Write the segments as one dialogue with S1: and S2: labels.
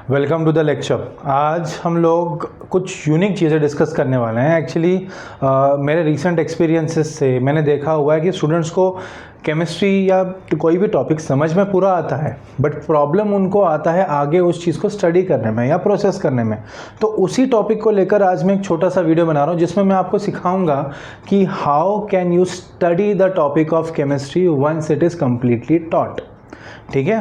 S1: Welcome to the lecture. आज हम लोग कुछ यूनिक चीज़ें डिस्कस करने वाले हैं। एक्चुअली मेरे रीसेंट एक्सपीरियंसेस से मैंने देखा हुआ है कि स्टूडेंट्स को केमिस्ट्री या कोई भी टॉपिक समझ में पूरा आता है, बट प्रॉब्लम उनको आता है आगे उस चीज़ को स्टडी करने में या प्रोसेस करने में। तो उसी टॉपिक को लेकर आज मैं एक छोटा सा वीडियो बना रहा हूँ जिसमें मैं आपको सिखाऊंगा कि how can you study the topic of chemistry once it is completely taught. ठीक है,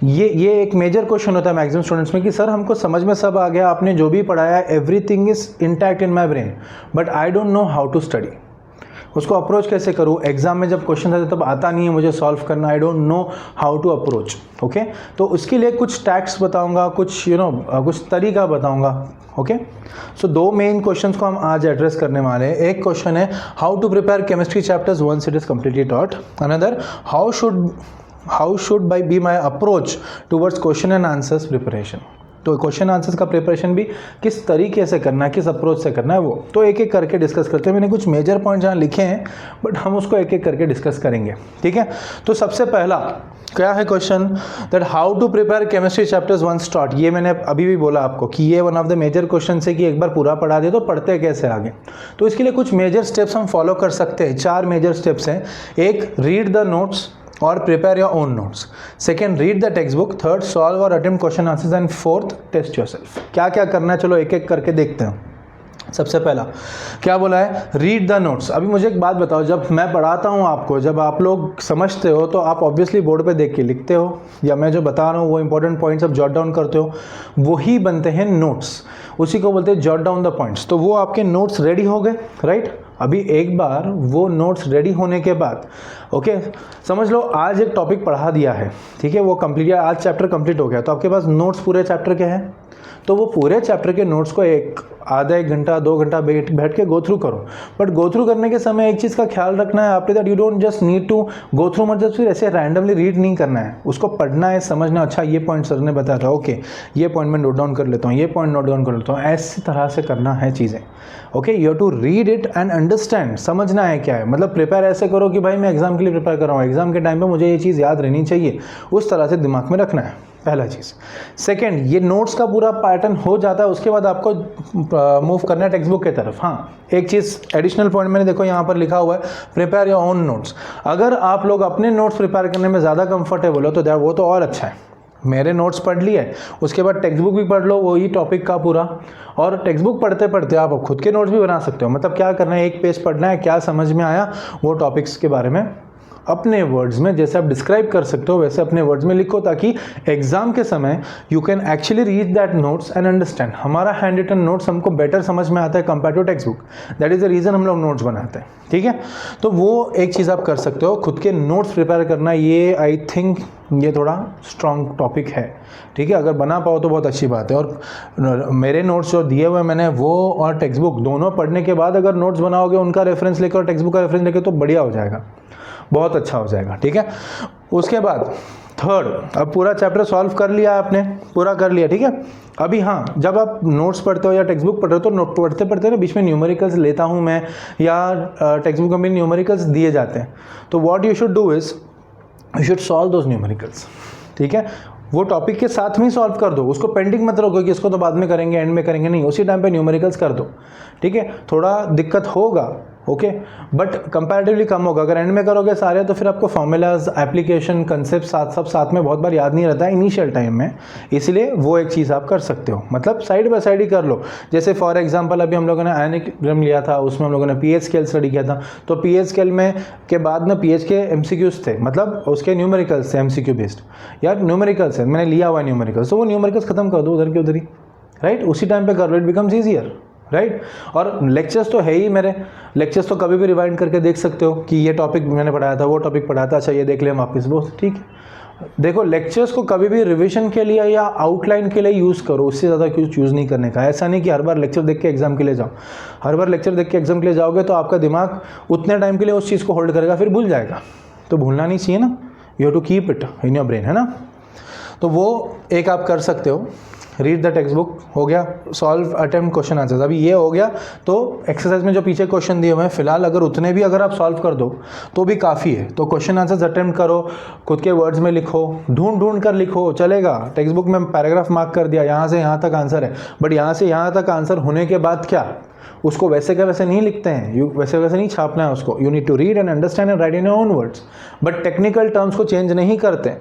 S1: ये एक मेजर क्वेश्चन होता है मैक्सिमम स्टूडेंट्स में कि सर हमको समझ में सब आ गया, आपने जो भी पढ़ाया everything is intact in my brain, but I don't know how to study. उसको अप्रोच कैसे करूँ? एग्जाम में जब क्वेश्चन आते तब आता नहीं है मुझे सॉल्व करना, I don't know how to approach. Okay, तो उसके लिए कुछ टैक्स बताऊंगा, कुछ कुछ तरीका बताऊंगा। ओके, सो दो मेन क्वेश्चंस को हम आज एड्रेस करने वाले हैं। एक क्वेश्चन है how to prepare chemistry chapters once it is completely taught. Another how should be my approach towards question and answers preparation. तो क्वेश्चन आंसर्स का प्रिपरेशन भी किस तरीके से करना है, किस अप्रोच से करना है, वो तो एक एक करके डिस्कस करते हैं। मैंने कुछ मेजर पॉइंट यहाँ लिखे हैं, बट हम उसको एक एक करके डिस्कस करेंगे। ठीक है, तो सबसे पहला क्या है question, that how to prepare chemistry chapters once taught. ये मैंने अभी भी बोला आपको कि ये one of the major question है कि एक बार पूरा पढ़ा दे तो पढ़ते कैसे आगे। तो इसके लिए कुछ मेजर स्टेप्स हम फॉलो कर सकते हैं। 4 मेजर स्टेप्स हैं। एक, रीड द नोट्स और prepare your own notes. Second, read the textbook. Third, solve और attempt question answers. And fourth, test yourself. क्या क्या करना है, चलो एक एक करके देखते हैं। सबसे पहला क्या बोला है, रीड द नोट्स। अभी मुझे एक बात बताओ, जब मैं पढ़ाता हूँ आपको, जब आप लोग समझते हो तो आप ऑब्वियसली बोर्ड पे देख के लिखते हो, या मैं जो बता रहा हूँ वो इंपॉर्टेंट पॉइंट्स आप जॉट डाउन करते हो, वही बनते हैं नोट्स। उसी को बोलते हैं जॉट डाउन द पॉइंट्स। तो वो आपके नोट्स रेडी हो गए, राइट। अभी एक बार वो नोट्स रेडी होने के बाद ओके, समझ लो आज एक टॉपिक पढ़ा दिया है, ठीक है, वो कंप्लीट, आज चैप्टर कंप्लीट हो गया, तो आपके पास नोट्स पूरे चैप्टर के हैं। तो वो पूरे चैप्टर के नोट्स को आधा एक घंटा 2 घंटा बैठ के गो थ्रू करो। बट गो थ्रू करने के समय एक चीज़ का ख्याल रखना है आपने, that you don't just need to go through, मतलब फिर ऐसे रैंडमली रीड नहीं करना है, उसको पढ़ना है, समझना। अच्छा ये पॉइंट सर ने बताया था, ओके ये पॉइंट मैं नोट डाउन कर लेता हूँ, ये पॉइंट नोट डाउन कर लेता हूँ। ऐसी तरह से करना है चीज़ें। Okay, you have to read it and understand, समझना है क्या है। मतलब प्रिपेयर ऐसे करो कि भाई मैं एग्जाम के लिए प्रिपेयर कर रहा हूँ, एग्जाम के टाइम पे मुझे ये चीज़ याद रहनी चाहिए, उस तरह से दिमाग में रखना है, पहला चीज़। सेकंड, ये नोट्स का पूरा पैटर्न हो जाता है, उसके बाद आपको मूव करना है टेक्स्ट बुक की तरफ। हाँ, एक चीज़ एडिशनल पॉइंट मैंने देखो यहाँ पर लिखा हुआ है, प्रिपेयर योर ओन नोट्स। अगर आप लोग अपने नोट्स प्रिपेयर करने में ज़्यादा कंफर्टेबल हो तो वो तो और अच्छा है। मेरे नोट्स पढ़ लिए, उसके बाद टेक्स्ट बुक भी पढ़ लो वही टॉपिक का पूरा, और टेक्स्ट बुक पढ़ते पढ़ते आप खुद के नोट्स भी बना सकते हो। मतलब क्या करना है, एक पेज पढ़ना है, क्या समझ में आया वो टॉपिक्स के बारे में अपने वर्ड्स में, जैसे आप डिस्क्राइब कर सकते हो वैसे अपने वर्ड्स में लिखो, ताकि एग्जाम के समय you can actually read that notes and understand. हमारा हैंड रिटन नोट्स हमको बेटर समझ में आता है compare to textbook. That is the reason हम लोग नोट्स बनाते हैं। ठीक है, तो वो एक चीज़ आप कर सकते हो, खुद के नोट्स प्रिपेयर करना। ये आई थिंक ये थोड़ा स्ट्रॉन्ग टॉपिक है। ठीक है, अगर बना पाओ तो बहुत अच्छी बात है। और मेरे नोट्स जो दिए हुए मैंने, वो और टेक्स्ट बुक दोनों पढ़ने के बाद अगर नोट्स बनाओगे, उनका रेफरेंस लेकर और टेक्स्ट बुक का रेफरेंस लेकर, तो बढ़िया हो जाएगा, बहुत अच्छा हो जाएगा। ठीक है, उसके बाद थर्ड, अब पूरा चैप्टर सॉल्व कर लिया आपने, पूरा कर लिया। ठीक है, अभी हाँ, जब आप नोट्स पढ़ते हो या टेक्स्ट बुक पढ़ रहे हो तो पढ़ते पढ़ते ना बीच में न्यूमेरिकल्स लेता हूँ मैं, या टेक्स्ट बुक में न्यूमेरिकल्स दिए जाते हैं। तो what you should do is you should solve those numericals. ठीक है, वो टॉपिक के साथ में ही सॉल्व कर दो, उसको पेंडिंग मत रखो कि इसको तो बाद में करेंगे, एंड में करेंगे, नहीं, उसी टाइम पे न्यूमेरिकल्स कर दो। ठीक है, थोड़ा दिक्कत होगा, ओके, बट कंपैरेटिवली कम होगा। अगर एंड में करोगे सारे तो फिर आपको फॉर्मूलाज, एप्लीकेशन, कंसेप्ट सब साथ में बहुत बार याद नहीं रहता है इनिशियल टाइम में, इसलिए वो एक चीज़ आप कर सकते हो, मतलब साइड बाय साइड ही कर लो। जैसे फॉर एग्जांपल अभी हम लोगों ने आयनिक ड्रम लिया था, उसमें हम लोगों ने पीएच स्केल स्टडी किया था, तो पीएच स्केल में के बाद ना पीएच के एमसीक्यूज थे, मतलब उसके न्यूमेरिकल्स थे एमसीक्यू बेस्ड, या न्यूमेरिकल्स है, मैंने लिया हुआ है न्यूमेरिकल्स, तो वो न्यूमेरिकल्स खत्म कर दो उधर के उधर ही, राइट, उसी टाइम पे कर लो, इट बिकम्स ईजियर, राइट। और लेक्चर्स तो है ही, मेरे लेक्चर्स तो कभी भी रिवाइंड करके देख सकते हो कि ये टॉपिक मैंने पढ़ाया था, वो टॉपिक पढ़ाया था, अच्छा ये देख लें वापस, वो ठीक है। देखो, लेक्चर्स को कभी भी रिवीजन के लिए या आउटलाइन के लिए यूज़ करो, उससे ज़्यादा कुछ यूज़ नहीं करने का। ऐसा नहीं कि हर बार लेक्चर देख के एग्जाम के लिए जाओ, हर बार लेक्चर देख के एग्जाम के लिए जाओगे तो आपका दिमाग उतने टाइम के लिए उस चीज़ को होल्ड करेगा, फिर भूल जाएगा, तो भूलना नहीं चाहिए ना, you have to keep it in your brain, है ना। तो वो एक आप कर सकते हो। रीड द टेक्स्ट बुक हो गया, सॉल्व अटेम्प्ट क्वेश्चन आंसर्स, अभी ये हो गया। तो एक्सरसाइज में जो पीछे क्वेश्चन दिए हुए हैं फिलहाल अगर उतने भी अगर आप सॉल्व कर दो तो भी काफ़ी है। तो क्वेश्चन आंसर्स अटेम्प्ट करो, खुद के वर्ड्स में लिखो, ढूंढ कर लिखो, चलेगा। टेक्स्ट बुक में पैराग्राफ मार्क कर दिया, यहाँ से यहाँ तक आंसर है, बट यहाँ से यहाँ तक आंसर होने के बाद क्या, उसको वैसे का वैसे नहीं लिखते हैं, वैसे वैसे नहीं छापना है उसको। You need to read and understand and write in your own words, but technical terms को चेंज नहीं करते।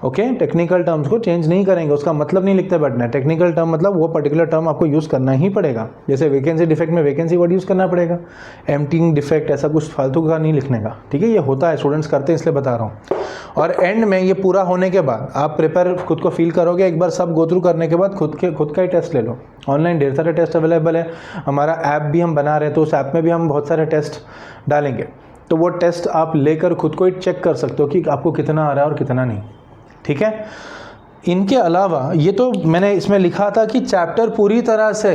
S1: ओके, टेक्निकल टर्म्स को चेंज नहीं करेंगे, उसका मतलब नहीं लिखते बैठना है। टेक्निकल टर्म मतलब वो पर्टिकुलर टर्म आपको यूज़ करना ही पड़ेगा। जैसे वैकेंसी डिफेक्ट में वैकेंसी वर्ड यूज़ करना पड़ेगा, एम्प्टिंग डिफेक्ट ऐसा कुछ फालतू का नहीं लिखने का, ठीक है। ये होता है, स्टूडेंट्स करते हैं इसलिए बता रहा हूँ। और एंड में ये पूरा होने के बाद आप प्रिपेयर खुद को फील करोगे, एक बार सब गो थ्रू करने के बाद खुद का ही टेस्ट ले लो। ऑनलाइन ढेर सारे टेस्ट अवेलेबल है, हमारा ऐप भी हम बना रहे हैं, तो उस ऐप में भी हम बहुत सारे टेस्ट डालेंगे। तो वो टेस्ट आप लेकर खुद को ही चेक कर सकते हो कि आपको कितना आ रहा है और कितना नहीं, ठीक है। इनके अलावा ये तो मैंने इसमें लिखा था कि चैप्टर पूरी तरह से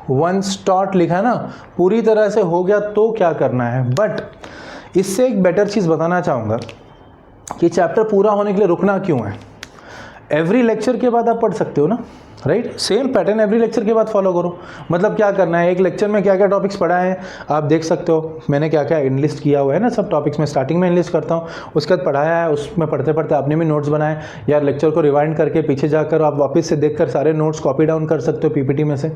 S1: वन स्टॉट लिखा है ना, पूरी तरह से हो गया तो क्या करना है। बट इससे एक बेटर चीज़ बताना चाहूँगा कि चैप्टर पूरा होने के लिए रुकना क्यों है। एवरी लेक्चर के बाद आप पढ़ सकते हो ना, right. Same pattern every lecture के बाद फॉलो करो। मतलब क्या करना है, एक लेक्चर में क्या क्या टॉपिक्स पढ़ा है आप देख सकते हो। मैंने क्या क्या इनलिस्ट किया हुआ है ना, सब टॉपिक्स में स्टार्टिंग में इनलिस्ट करता हूँ, उसके बाद पढ़ाया है, उसमें पढ़ते पढ़ते आपने भी नोट्स बनाए, या लेक्चर को रिवाइंड करके पीछे जाकर आप वापस से देखकर सारे नोट्स कॉपी डाउन कर सकते हो पीपीटी में से।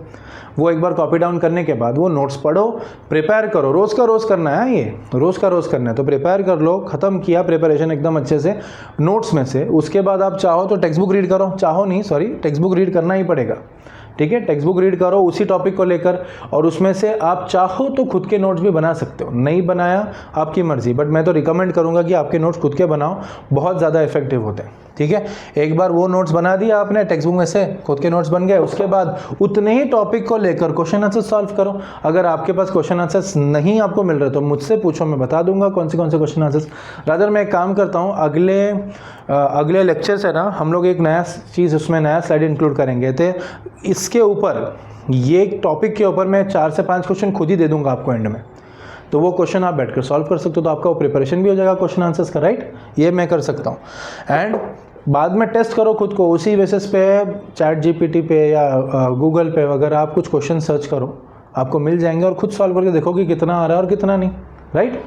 S1: वो एक बार कॉपी डाउन करने के बाद वो नोट्स पढ़ो, प्रिपेयर करो। रोज़ का रोज़ करना है, ये रोज़ का रोज़ करना है, तो प्रिपेयर कर लो। ख़त्म किया प्रिपरेशन एकदम अच्छे से नोट्स में से, उसके बाद आप चाहो तो टेक्स्ट बुक रीड करो, चाहो नहीं, सॉरी, टेक्स्ट बुक रीड करना ही पड़ेगा, ठीक है। टेक्स्ट बुक रीड करो उसी टॉपिक को लेकर, और उसमें से आप चाहो तो खुद के नोट्स भी बना सकते हो, नहीं बनाया आपकी मर्जी, बट मैं तो रिकमेंड करूंगा कि आपके नोट्स खुद के बनाओ, बहुत ज़्यादा इफेक्टिव होते हैं, ठीक है। एक बार वो नोट्स बना दिया आपने टेक्स्ट बुक में से, खुद के नोट्स बन गए, उसके बाद उतने ही टॉपिक को लेकर क्वेश्चन आंसर सॉल्व करो। अगर आपके पास क्वेश्चन आंसर्स नहीं आपको मिल रहे तो मुझसे पूछो, मैं बता दूंगा कौन से क्वेश्चन आंसर्स। रादर मैं एक काम करता हूँ, अगले लेक्चर से ना हम लोग एक नया चीज़, उसमें नया स्लाइड इंक्लूड करेंगे। तो इसके ऊपर, ये टॉपिक के ऊपर मैं 4 से 5 क्वेश्चन खुद ही दे दूंगा आपको एंड में, तो वो क्वेश्चन आप बैठकर सॉल्व कर सकते हो, तो आपका वो प्रिपरेशन भी हो जाएगा क्वेश्चन आंसर्स का, राइट। ये मैं कर सकता हूँ। एंड बाद में टेस्ट करो खुद को, उसी बेसिस पे चैट जीपीटी पे या गूगल पे वगैरह आप कुछ क्वेश्चन सर्च करो, आपको मिल जाएंगे, और खुद सॉल्व करके देखो कि कितना आ रहा है और कितना नहीं, राइट।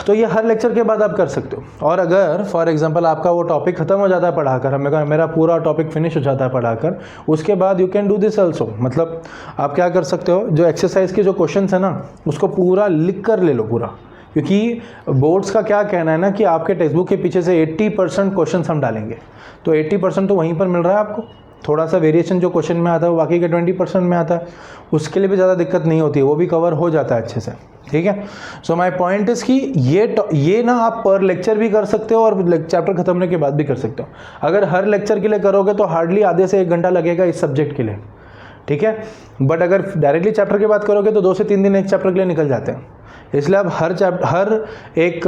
S1: तो ये हर लेक्चर के बाद आप कर सकते हो। और अगर फॉर एग्जांपल आपका वो टॉपिक खत्म हो जाता है पढ़ाकर, मेरा पूरा टॉपिक फिनिश हो जाता है पढ़ाकर, उसके बाद you can do this also. मतलब आप क्या कर सकते हो, जो एक्सरसाइज के जो क्वेश्चन है ना, उसको पूरा लिख कर ले लो पूरा, क्योंकि बोर्ड्स का क्या कहना है ना कि आपके टेक्स्ट बुक के पीछे से 80% क्वेश्चन हम डालेंगे, तो 80% तो वहीं पर मिल रहा है आपको। थोड़ा सा वेरिएशन जो क्वेश्चन में आता है वो बाकी के 20% में आता है, उसके लिए भी ज़्यादा दिक्कत नहीं होती है, वो भी कवर हो जाता है अच्छे से, ठीक है। सो माय पॉइंट इज़ कि ये ना आप पर लेक्चर भी कर सकते हो और चैप्टर खत्म होने के बाद भी कर सकते हो। अगर हर लेक्चर के लिए करोगे तो हार्डली आधे से 1 घंटा लगेगा इस सब्जेक्ट के लिए, ठीक है। बट अगर डायरेक्टली चैप्टर की बात करोगे तो 2 से 3 दिन एक चैप्टर के लिए निकल जाते हैं। इसलिए आप हर एक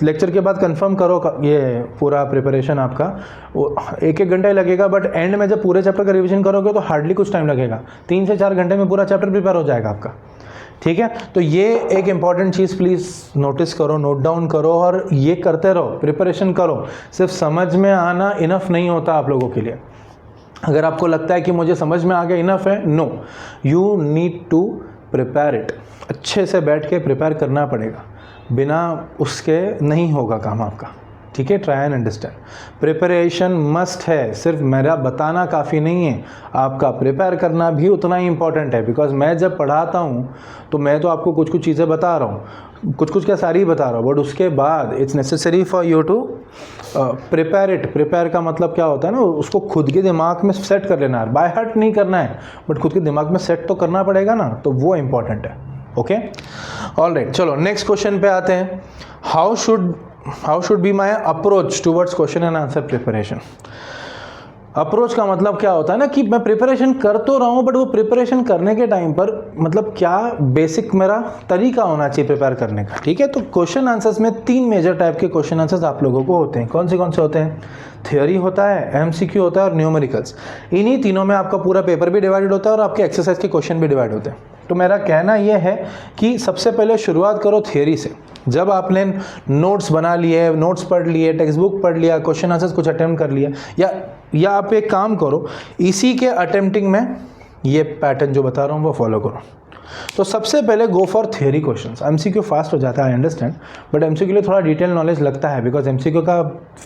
S1: लेक्चर के बाद कंफर्म करो ये पूरा प्रिपरेशन आपका 1-1 घंटा ही लगेगा, बट एंड में जब पूरे चैप्टर का रिवीजन करोगे तो हार्डली कुछ टाइम लगेगा, 3 से 4 घंटे में पूरा चैप्टर प्रिपेयर हो जाएगा आपका, ठीक है। तो ये एक इंपॉर्टेंट चीज़ प्लीज़ नोटिस करो, नोट डाउन करो, और ये करते रहो, प्रिपरेशन करो। सिर्फ समझ में आना इनफ नहीं होता आप लोगों के लिए। अगर आपको लगता है कि मुझे समझ में आ गया इनफ है, no, you need to prepare it. अच्छे से बैठ के प्रिपेयर करना पड़ेगा, बिना उसके नहीं होगा काम आपका, ठीक है। Try and understand, preparation must है, सिर्फ मेरा बताना काफ़ी नहीं है, आपका प्रिपेयर करना भी उतना ही इंपॉर्टेंट है। बिकॉज मैं जब पढ़ाता हूँ तो मैं तो आपको कुछ कुछ चीज़ें बता रहा हूँ, कुछ क्या सारी बता रहा हूँ, बट उसके बाद it's necessary for you to prepare it. Prepare का मतलब क्या होता है ना, उसको खुद के दिमाग में सेट कर लेना है, बाय हार्ट नहीं करना है, बट खुद के दिमाग में सेट तो करना पड़ेगा ना, तो वो इंपॉर्टेंट है, ओके। ऑलराइट, चलो नेक्स्ट क्वेश्चन पे आते हैं। How should be my approach towards question and answer preparation. Approach का मतलब क्या होता है ना कि मैं प्रिपरेशन कर तो रहा हूँ, बट वो प्रिपरेशन करने के टाइम पर मतलब क्या बेसिक मेरा तरीका होना चाहिए प्रिपेयर करने का, ठीक है। तो क्वेश्चन आंसर्स में 3 मेजर टाइप के क्वेश्चन आंसर्स आप लोगों को होते हैं। कौन से होते हैं? थ्योरी होता है, एमसीक्यू होता है और न्यूमेरिकल्स। इन्हीं तीनों में आपका पूरा पेपर भी डिवाइडेड होता है और आपके एक्सरसाइज के क्वेश्चन भी डिवाइड होते हैं, तो मेरा कहना ये है कि सबसे पहले शुरुआत करो थियरी से। जब आपने नोट्स बना लिए, नोट्स पढ़ लिए, टेक्स्ट बुक पढ़ लिया, क्वेश्चन आंसर्स कुछ अटेम्प्ट कर लिया, या आप एक काम करो, इसी के अटेम्प्टिंग में ये पैटर्न जो बता रहा हूँ वो फॉलो करो। तो सबसे पहले go for theory questions. MCQ fast हो जाता है, आई अंडरस्टैंड, बट एमसीक्यू के लिए थोड़ा डिटेल नॉलेज लगता है, बिकॉज एमसीक्यू का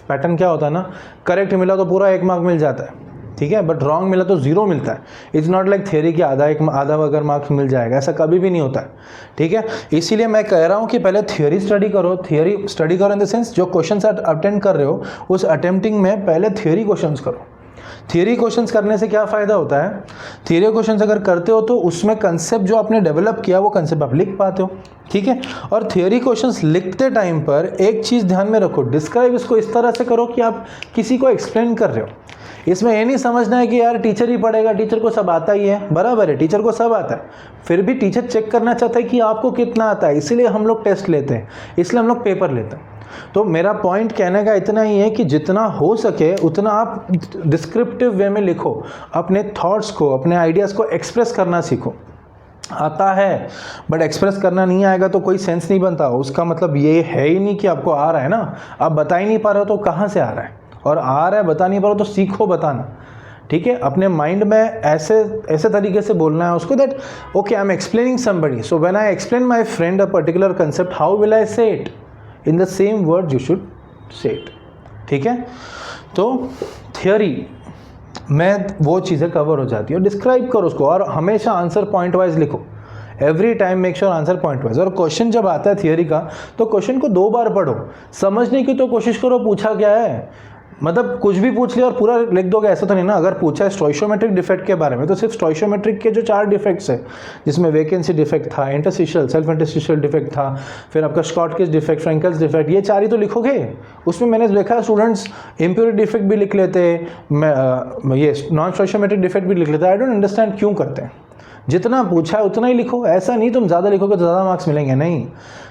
S1: पैटर्न क्या होता है ना, करेक्ट मिला तो पूरा 1 मार्क मिल जाता है, ठीक है, बट रॉन्ग मिला तो 0 मिलता है। इट्स नॉट लाइक थियरी की आधा अगर मार्क्स मिल जाएगा, ऐसा कभी भी नहीं होता है, ठीक है। इसीलिए मैं कह रहा हूँ कि पहले थियरी स्टडी करो। थियरी स्टडी करो इन द सेंस जो क्वेश्चन अटेम्प्ट कर रहे हो उस अटेम्प्टिंग में पहले थियरी क्वेश्चन करो। थियरी क्वेश्चंस करने से क्या फ़ायदा होता है, थियरी क्वेश्चंस अगर करते हो तो उसमें कंसेप्ट जो आपने डेवलप किया वो कंसेप्ट आप लिख पाते हो, ठीक है। और थियरी क्वेश्चंस लिखते टाइम पर एक चीज़ ध्यान में रखो, डिस्क्राइब इसको इस तरह से करो कि आप किसी को एक्सप्लेन कर रहे हो। इसमें ये नहीं समझना है कि यार टीचर ही पढ़ेगा, टीचर को सब आता ही है। बराबर है, टीचर को सब आता है, फिर भी टीचर चेक करना चाहता है कि आपको कितना आता है, इसलिए हम लोग टेस्ट लेते हैं, इसलिए हम लोग पेपर लेते हैं। तो मेरा पॉइंट कहने का इतना ही है कि जितना हो सके उतना आप डिस्क्रिप्टिव वे में लिखो, अपने थॉट्स को, अपने आइडियाज़ को एक्सप्रेस करना सीखो। आता है बट एक्सप्रेस करना नहीं आएगा तो कोई सेंस नहीं बनता। उसका मतलब ये है ही नहीं कि आपको आ रहा है ना, आप बता ही नहीं पा रहे हो तो कहाँ से आ रहा है, और आ रहा है बता नहीं पा रहे हो तो सीखो बताना, ठीक है। अपने माइंड में ऐसे तरीके से बोलना है उसको that okay I am explaining somebody, so when I explain my friend a particular concept, how will I say it in the same word you should say it, ठीक है। तो थियरी में वो चीज़ें कवर हो जाती है, और डिस्क्राइब करो उसको, और हमेशा आंसर पॉइंट वाइज लिखो। Every time make sure answer point wise. और क्वेश्चन जब आता है थियरी का तो क्वेश्चन को 2 बार पढ़ो, समझने की तो कोशिश करो पूछा क्या है। मतलब कुछ भी पूछ लिया और पूरा लिख दोगे ऐसा तो नहीं ना। अगर पूछा है स्टोइशियोमेट्रिक डिफेक्ट के बारे में तो सिर्फ स्टोइशियोमेट्रिक के जो 4 डिफेक्ट्स है, जिसमें वैकेंसी डिफेक्ट था, इंटरस्टिशियल सेल्फ इंटरस्टिशियल डिफेक्ट था, फिर आपका शॉर्टकेज डिफेक्ट, फ्रैंकल्स डिफेक्ट, ये 4 ही तो लिखोगे। उसमें मैंने देखा स्टूडेंट्स इम्प्योरिटी डिफेक्ट भी लिख लेते, ये नॉन स्टोइशियोमेट्रिक डिफेक्ट भी लिख लेते। आई डोंट अंडरस्टैंड क्यों करते हैं। जितना पूछा है उतना ही लिखो, ऐसा नहीं तुम ज़्यादा लिखोगे तो ज़्यादा मार्क्स मिलेंगे, नहीं।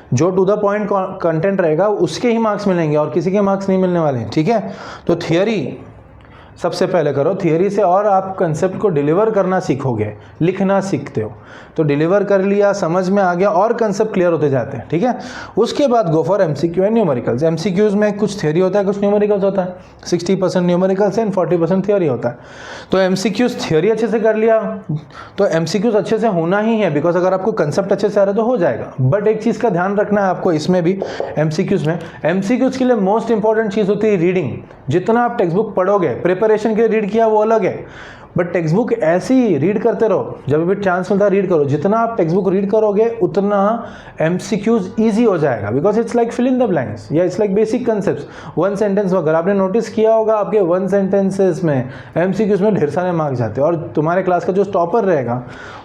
S1: जो टू द पॉइंट कंटेंट रहेगा उसके ही मार्क्स मिलेंगे और किसी के मार्क्स नहीं मिलने वाले, ठीक है। तो थियरी सबसे पहले करो, थियरी से और आप कंसेप्ट को डिलीवर करना सीखोगे, लिखना सीखते हो तो डिलीवर कर लिया, समझ में आ गया और कंसेप्ट क्लियर होते जाते हैं, ठीक है। उसके बाद go for MCQ and numericals. MCQs में कुछ थियरी होता है, कुछ न्यूमेरिकल्स होता है, 60% न्यूमेरिकल्स एंड 40% थियरी होता है। तो एमसीक्यूज थियरी अच्छे से कर लिया तो एमसीक्यूज अच्छे से होना ही है, बिकॉज अगर आपको कंसेप्ट अच्छे से आ रहा है तो हो जाएगा। बट एक चीज़ का ध्यान रखना है आपको इसमें भी, एमसीक्यूज में, एमसीक्यूज के लिए मोस्ट इंपॉर्टेंट चीज़ होती है रीडिंग। जितना आप टेक्स्ट बुक पढ़ोगे, प्रिपरेशन के लिए रीड किया वो अलग है, बट टेक्स्ट बुक ऐसे ही रीड करते रहो, जब भी चांस मिलता है रीड करो। जितना आप टेक्स्ट बुक रीड करोगे उतना एमसीक्यूज इजी हो जाएगा, because it's like fill in the blanks या it's like basic concepts, 1 sentence वगैरह। आपने नोटिस किया होगा आपके 1 सेंटेंसेस में एमसीक्यूज में ढेर सारे मार्क्स जाते हैं, और तुम्हारे क्लास का जो टॉपर रहेगा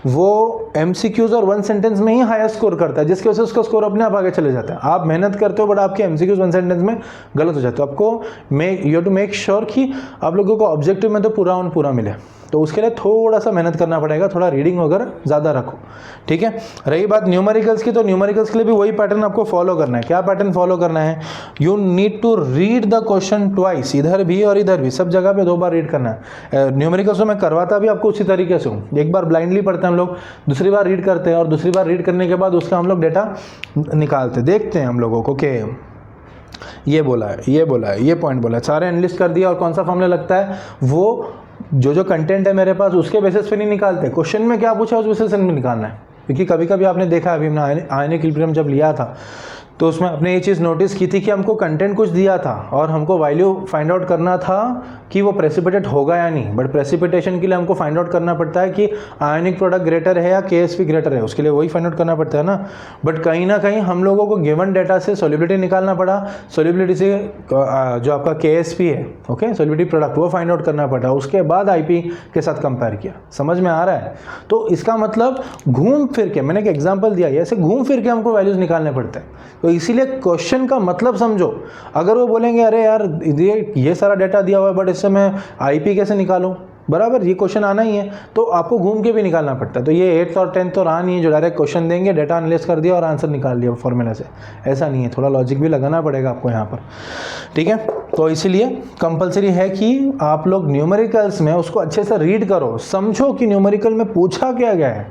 S1: वो एमसीक्यूज और 1 सेंटेंस में ही हायर स्कोर करता है, जिसकी वजह से उसका स्कोर अपने आप आगे चले जाता है। आप मेहनत करते हो बट आपके एमसीक्यूज 1 सेंटेंस में गलत हो जाते हो। आपको you have to make sure कि आप लोगों को ऑब्जेक्टिव में तो पूरा मिले, तो उसके लिए थोड़ा सा मेहनत करना पड़ेगा, थोड़ा रीडिंग वगैरह ज़्यादा रखो, ठीक है। रही बात न्यूमेरिकल्स की, तो न्यूमेरिकल्स के लिए भी वही पैटर्न आपको फॉलो करना है। क्या पैटर्न फॉलो करना है? You need to read the question twice, इधर भी और इधर भी, सब जगह पे 2 बार रीड करना है। न्यूमेरिकल्स तो मैं करवाता भी आपको उसी तरीके से हूँ, एक बार ब्लाइंडली पढ़ते हैं हम लोग, दूसरी बार रीड करते हैं, और दूसरी बार रीड करने के बाद उसका हम लोग डेटा निकालते, देखते हैं हम लोगों को कि ये बोला है, ये पॉइंट बोला है, सारे एनालिस्ट कर दिया और कौन सा फॉर्मूला लगता है वो जो कंटेंट है मेरे पास उसके बेसिस पे नहीं निकालते, क्वेश्चन में क्या पूछा उस बेसिस पे निकालना है। क्योंकि कभी कभी आपने देखा, अभी हमने आयनिक इक्विलिब्रियम जब लिया था तो उसमें आपने ये चीज़ नोटिस की थी कि हमको कंटेंट कुछ दिया था और हमको वैल्यू फाइंड आउट करना था कि वो प्रेसिपिटेट होगा या नहीं। बट प्रेसिपिटेशन के लिए हमको फाइंड आउट करना पड़ता है कि आयनिक प्रोडक्ट ग्रेटर है या केएसपी ग्रेटर है, उसके लिए वही फाइंड आउट करना पड़ता है ना। बट कहीं ना कहीं हम लोगों को गिवन डेटा से सोल्युबिलिटी निकालना पड़ा, सोल्युबिलिटी से जो आपका केएसपी है, ओके, सोल्युबिलिटी प्रोडक्ट, वो फाइंड आउट करना पड़ा, उसके बाद आईपी के साथ कंपेयर किया। समझ में आ रहा है? तो इसका मतलब घूम फिर के, मैंने एक एग्जाम्पल दिया, ऐसे घूम फिर के हमको वैल्यूज निकालने पड़ते हैं। तो इसीलिए क्वेश्चन का मतलब समझो। अगर वो बोलेंगे अरे यार ये सारा डेटा दिया हुआ है बट इससे मैं आईपी कैसे निकालूं, बराबर, ये क्वेश्चन आना ही है, तो आपको घूम के भी निकालना पड़ता है। तो ये 8th और 10th तो रहा नहीं है जो डायरेक्ट क्वेश्चन देंगे, डेटा एनालाइज कर दिया और आंसर निकाल लिया फॉर्मूला से, ऐसा नहीं है, थोड़ा लॉजिक भी लगाना पड़ेगा आपको यहाँ पर, ठीक है। तो इसीलिए कंपलसरी है कि आप लोग न्यूमेरिकल्स में उसको अच्छे से रीड करो, समझो कि न्यूमेरिकल में पूछा क्या गया है,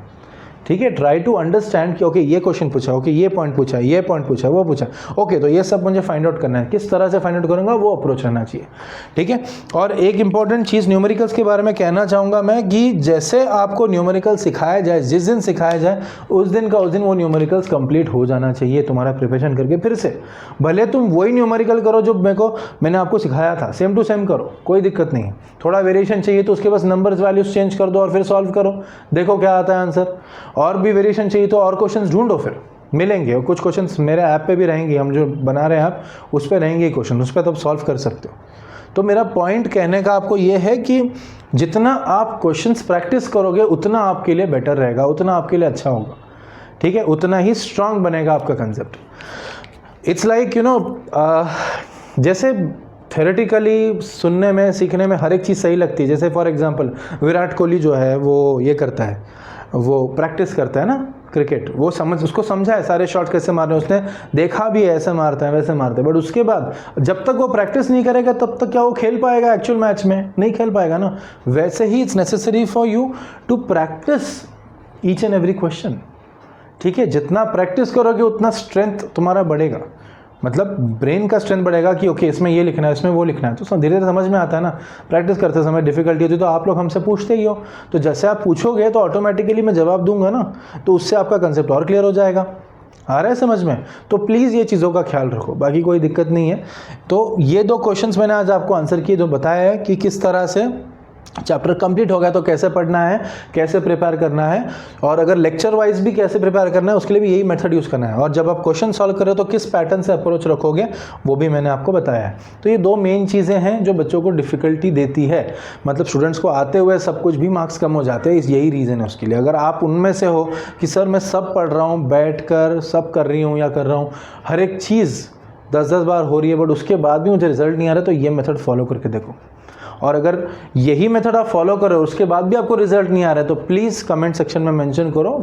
S1: ठीक है, ट्राई टू अंडरस्टैंड कि ओके ये क्वेश्चन पूछा, ओके ये पॉइंट पूछा, ये पॉइंट पूछा, वो पूछा, ओके तो ये सब मुझे फाइंड आउट करना है, किस तरह से फाइंड आउट करूँगा वो अप्रोच रहना चाहिए। ठीक है, और एक इंपॉर्टेंट चीज़ न्यूमेरिकल्स के बारे में कहना चाहूँगा मैं कि जैसे आपको न्यूमेरिकल सिखाया जाए, जिस दिन सिखाया जाए उस दिन का उस दिन वो न्यूमेरिकल्स कंप्लीट हो जाना चाहिए तुम्हारा प्रिपरेशन करके। फिर से भले तुम वही न्यूमेरिकल करो जो मैंने आपको सिखाया था, सेम टू सेम करो, कोई दिक्कत नहीं है। थोड़ा वेरिएशन चाहिए तो उसके बस नंबर्स वैल्यूज चेंज कर दो और फिर सॉल्व करो, देखो क्या आता है आंसर। और भी वेरिएशन चाहिए तो और क्वेश्चंस ढूंढो, फिर मिलेंगे। और कुछ क्वेश्चंस मेरे ऐप पे भी रहेंगे, हम जो बना रहे हैं ऐप उस पर रहेंगे क्वेश्चन, उस पर तब सॉल्व कर सकते हो। तो मेरा पॉइंट कहने का आपको ये है कि जितना आप क्वेश्चंस प्रैक्टिस करोगे उतना आपके लिए बेटर रहेगा, उतना आपके लिए अच्छा होगा। ठीक है, उतना ही स्ट्रांग बनेगा आपका concept. It's like you know, जैसे थेरेटिकली सुनने में, सीखने में हर एक चीज़ सही लगती है। जैसे फॉर एग्जांपल विराट कोहली जो है वो ये करता है, वो प्रैक्टिस करता है ना क्रिकेट, वो उसको समझा है सारे शॉट्स कैसे मारने, उसने देखा भी है ऐसे मारते हैं वैसे मारते हैं, बट उसके बाद जब तक वो प्रैक्टिस नहीं करेगा तब तक क्या वो खेल पाएगा एक्चुअल मैच में? नहीं खेल पाएगा ना। वैसे ही it's necessary for you to practise each and every question. ठीक है, जितना प्रैक्टिस करोगे उतना स्ट्रेंथ तुम्हारा बढ़ेगा, मतलब ब्रेन का स्ट्रेंथ बढ़ेगा कि ओके इसमें ये लिखना है, इसमें वो लिखना है, तो धीरे धीरे समझ में आता है ना। प्रैक्टिस करते समय डिफिकल्टी होती है तो आप लोग हमसे पूछते ही हो, तो जैसे आप पूछोगे तो ऑटोमेटिकली मैं जवाब दूंगा ना, तो उससे आपका कंसेप्ट और क्लियर हो जाएगा। आ रहा है समझ में? तो प्लीज़ ये चीज़ों का ख्याल रखो, बाकी कोई दिक्कत नहीं है। तो ये 2 क्वेश्चंस मैंने आज आपको आंसर किए, जो बताया है कि किस तरह से चैप्टर कंप्लीट हो गया तो कैसे पढ़ना है, कैसे प्रिपेयर करना है, और अगर लेक्चर वाइज भी कैसे प्रिपेयर करना है उसके लिए भी यही मेथड यूज़ करना है। और जब आप क्वेश्चन सॉल्व करें तो किस पैटर्न से अप्रोच रखोगे वो भी मैंने आपको बताया है। तो ये 2 मेन चीज़ें हैं जो बच्चों को डिफ़िकल्टी देती है, मतलब स्टूडेंट्स को आते हुए सब कुछ भी मार्क्स कम हो जाते हैं, यही रीज़न है उसके लिए। अगर आप उनमें से हो कि सर मैं सब पढ़ रहा हूँ, बैठ कर सब कर रही हूँ या कर रहा हूँ, हर एक चीज़ 10-10 बार हो रही है बट उसके बाद भी मुझे रिजल्ट नहीं आ रहा, तो ये मेथड फॉलो करके देखो। और अगर यही मेथड आप फॉलो करो उसके बाद भी आपको रिजल्ट नहीं आ रहा है तो प्लीज़ कमेंट सेक्शन में मेंशन करो,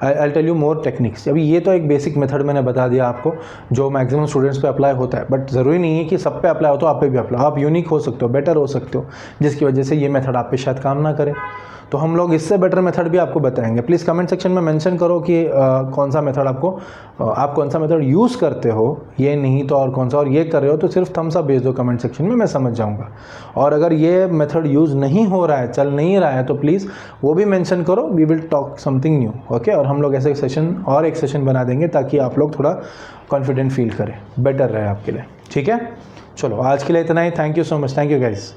S1: I tell you more techniques. अभी ये तो एक बेसिक मेथड मैंने बता दिया आपको जो मैक्सिमम स्टूडेंट्स पे अप्लाई होता है, बट ज़रूरी नहीं है कि सब पे अप्लाई हो तो आप पे भी अप्लाई। आप यूनिक हो सकते हो, बेटर हो सकते हो, जिसकी वजह से ये मेथड आप पे शायद काम ना करे। तो हम लोग इससे बेटर मेथड भी आपको बताएंगे। प्लीज़ कमेंट सेक्शन में मेंशन करो कि कौन सा मेथड आप कौन सा मेथड यूज़ करते हो, ये नहीं तो और कौन सा, और ये कर रहे हो तो सिर्फ थम्स अप भेज दो कमेंट सेक्शन में, मैं समझ जाऊंगा। और अगर ये मेथड यूज़ नहीं हो रहा है, चल नहीं रहा है, तो प्लीज़ वो भी मेंशन करो, we will talk something new. Okay, और हम लोग ऐसे एक सेशन बना देंगे ताकि आप लोग थोड़ा कॉन्फिडेंट फील करें, बेटर रहे आपके लिए। ठीक है, चलो आज के लिए इतना ही। Thank you so much, thank you guys.